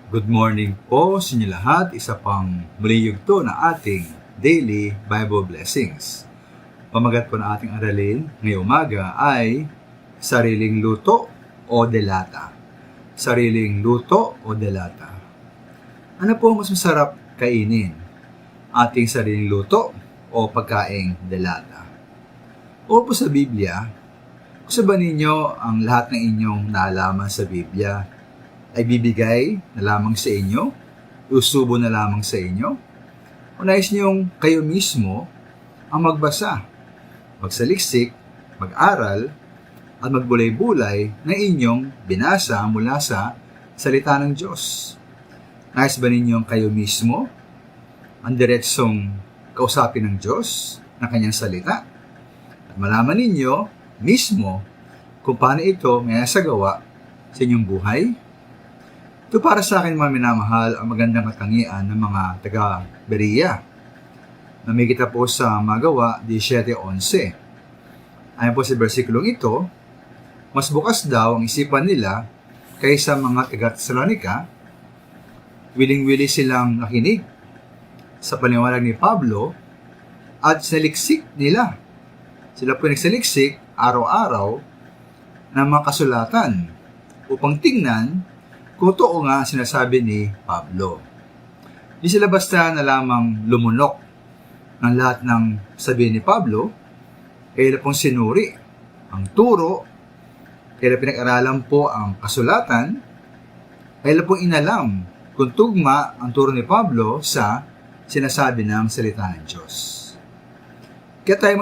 Good morning po sa inyo lahat. Isa pang muling yugto na ating Daily Bible Blessings. Pamagat po na ating aralin ngayong umaga ay sariling luto o delata. Sariling luto o delata. Ano po mas masarap kainin? Ating sariling luto o pagkaing delata? O po sa Biblia, gusto ba ninyo ang lahat ng inyong naalaman sa Biblia ay bibigay na lamang sa inyo, usubo na lamang sa inyo, o nais niyong kayo mismo ang magbasa, magsaliksik, mag-aral, at magbulay-bulay na inyong binasa mula sa salita ng Diyos. Nais ba ninyong kayo mismo ang diretsong kausapin ng Diyos na kanyang salita? At malaman ninyo mismo kung paano ito may nasagawa sa inyong buhay? Ito para sa akin mga minamahal ang magandang katangian ng mga taga-Berea. Namigita po sa Magawa 17:11. Ayon po sa versikulong ito, mas bukas daw ang isipan nila kaysa mga taga-Thessalonica. Wiling-wili silang nakinig sa paniwalag ni Pablo at saliksik nila. Sila po nagsaliksik araw-araw ng mga kasulatan upang tingnan kung totoo nga sinasabi ni Pablo. Di sila basta na lamang lumunok ng lahat ng sabihin ni Pablo, kaya pong sinuri ang turo, kaya pinag-aralan po ang kasulatan, kaya pong inalam kung tugma ang turo ni Pablo sa sinasabi ng salita ng Diyos. Kaya tayo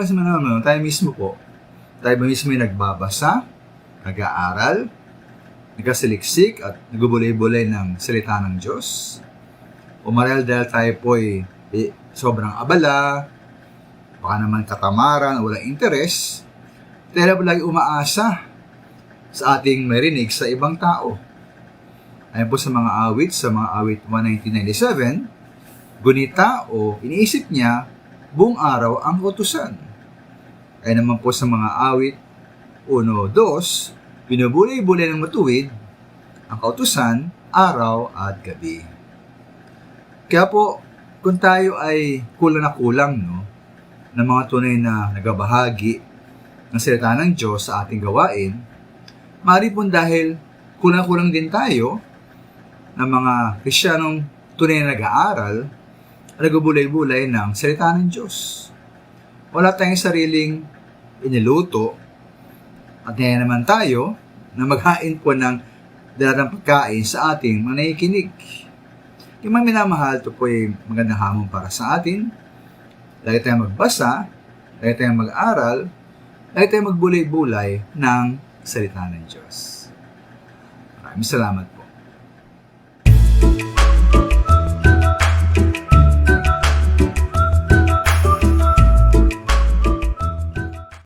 mismo po, tayo mismo yung nagbabasa, nag-aaral, nagkasaliksik at nagbubulay-bulay ng salita ng Diyos. O marahil dahil tayo po ay sobrang abala, baka naman katamaran, walang interes, tayo po lagi umaasa sa ating marinig sa ibang tao. Ayon po sa mga awit 119:97, gunita o iniisip niya buong araw ang utusan. Ayon naman po sa mga awit 1:2, binubulay-bulay ng matuwid ang kautusan araw at gabi. Kaya po, kung tayo ay kulang na kulang ng mga tunay na nagabahagi ng salita ng Diyos sa ating gawain, maaari po dahil kulang-kulang din tayo ng mga Kristiyanong tunay na nag-aaral at nagbubulay-bulay ng salita ng Diyos. Wala tayong sariling iniluto at ngayon naman tayo na maghain po ng dalatang pagkain sa ating mga nakikinig. Yung mga minamahal, ito po ay magandang hamon para sa atin. Lagi tayong magbasa, lagi tayong mag-aral, lagi tayong magbulay-bulay ng salita ng Diyos. Maraming salamat.